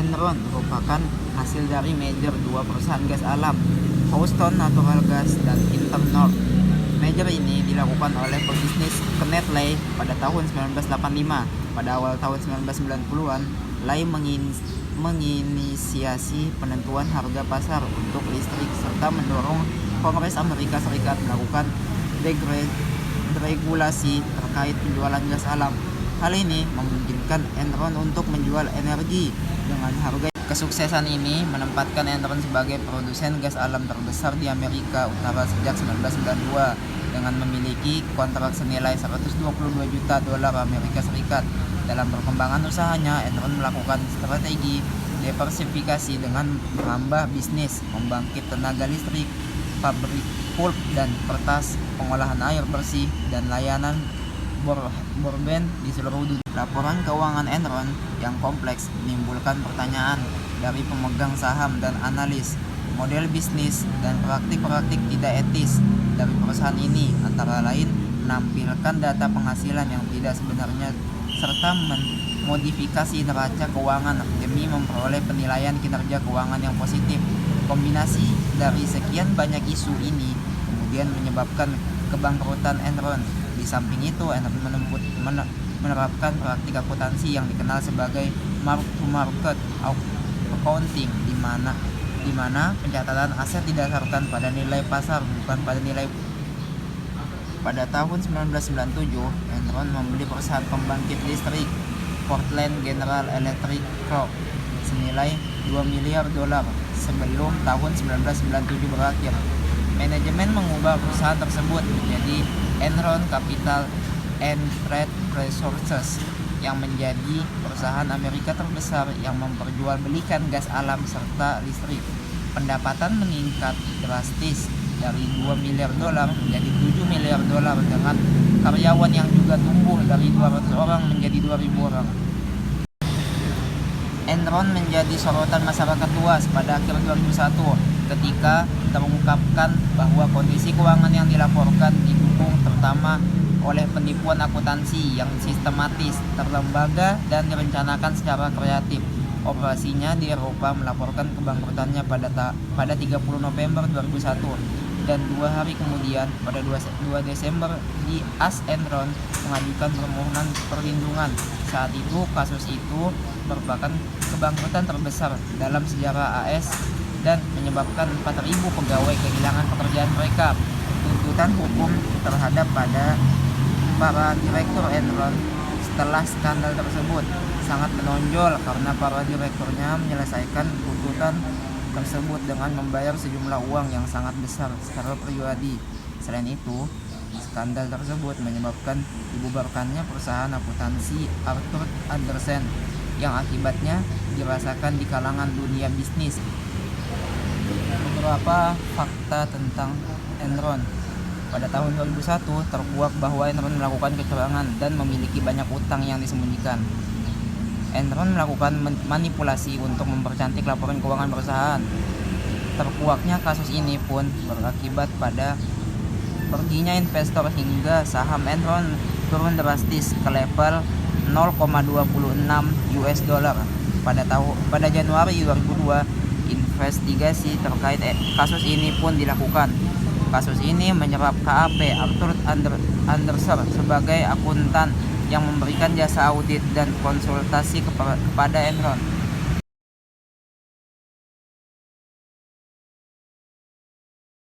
Enron merupakan hasil dari merger dua perusahaan gas alam, Houston Natural Gas dan Internord. Merger ini dilakukan oleh pebisnis Kenneth Lay pada tahun 1985. Pada awal tahun 1990-an, Lay menginisiasi penentuan harga pasar untuk listrik serta mendorong Kongres Amerika Serikat melakukan deregulasi terkait penjualan gas alam. Hal ini memungkinkan Enron untuk menjual energi dengan harga. Kesuksesan ini menempatkan Enron sebagai produsen gas alam terbesar di Amerika Utara sejak 1992 dengan memiliki kontrak senilai 122 juta dolar Amerika Serikat. Dalam perkembangan usahanya, Enron melakukan strategi diversifikasi dengan merambah bisnis, membangkit tenaga listrik, pabrik pulp dan kertas, pengolahan air bersih, dan layanan broadband di seluruh dunia. Laporan keuangan Enron yang kompleks menimbulkan pertanyaan dari pemegang saham dan analis. Model bisnis dan praktik-praktik tidak etis dari perusahaan ini antara lain menampilkan data penghasilan yang tidak sebenarnya serta memodifikasi neraca keuangan demi memperoleh penilaian kinerja keuangan yang positif. Kombinasi dari sekian banyak isu ini kemudian menyebabkan kebangkrutan Enron. Di samping itu, Enron menerapkan praktik akuntansi yang dikenal sebagai mark-to-market accounting, di mana pencatatan aset didasarkan pada nilai pasar bukan pada nilai. Pada tahun 1997, Enron membeli perusahaan pembangkit listrik Portland General Electric Corp senilai 2 miliar dolar sebelum tahun 1997 berakhir. Manajemen mengubah perusahaan tersebut menjadi Enron Capital and Trade Resources yang menjadi perusahaan Amerika terbesar yang memperjualbelikan gas alam serta listrik. Pendapatan meningkat drastis dari 2 miliar dolar menjadi 7 miliar dolar dengan karyawan yang juga tumbuh dari 200 orang menjadi 2.000 orang. Enron menjadi sorotan masyarakat luas pada akhir 2001 ketika terungkapkan bahwa kondisi keuangan yang dilaporkan didukung terutama oleh penipuan akuntansi yang sistematis, terlembaga, dan direncanakan secara kreatif. Operasinya di Eropa melaporkan kebangkrutannya pada 30 November 2001 dan 2 hari kemudian pada 2 Desember di AS Enron mengajukan permohonan perlindungan. Saat itu kasus itu merupakan kebangkrutan terbesar dalam sejarah AS dan menyebabkan 4.000 pegawai kehilangan pekerjaan mereka. Tuntutan hukum terhadap para direktur Enron setelah skandal tersebut sangat menonjol karena para direkturnya menyelesaikan tuntutan tersebut dengan membayar sejumlah uang yang sangat besar secara pribadi. Selain itu, skandal tersebut menyebabkan dibubarkannya perusahaan akuntansi Arthur Andersen yang akibatnya dirasakan di kalangan dunia bisnis. Beberapa fakta tentang Enron. Pada tahun 2001 terkuak bahwa Enron melakukan kecurangan dan memiliki banyak utang yang disembunyikan. Enron melakukan manipulasi untuk mempercantik laporan keuangan perusahaan. Terkuaknya kasus ini pun berakibat pada perginya investor hingga saham Enron turun drastis ke level 0,26 US dollar. Pada Januari 2002, investigasi terkait kasus ini pun dilakukan. Kasus ini menyerap KAP Arthur Andersen sebagai akuntan yang memberikan jasa audit dan konsultasi kepada Enron.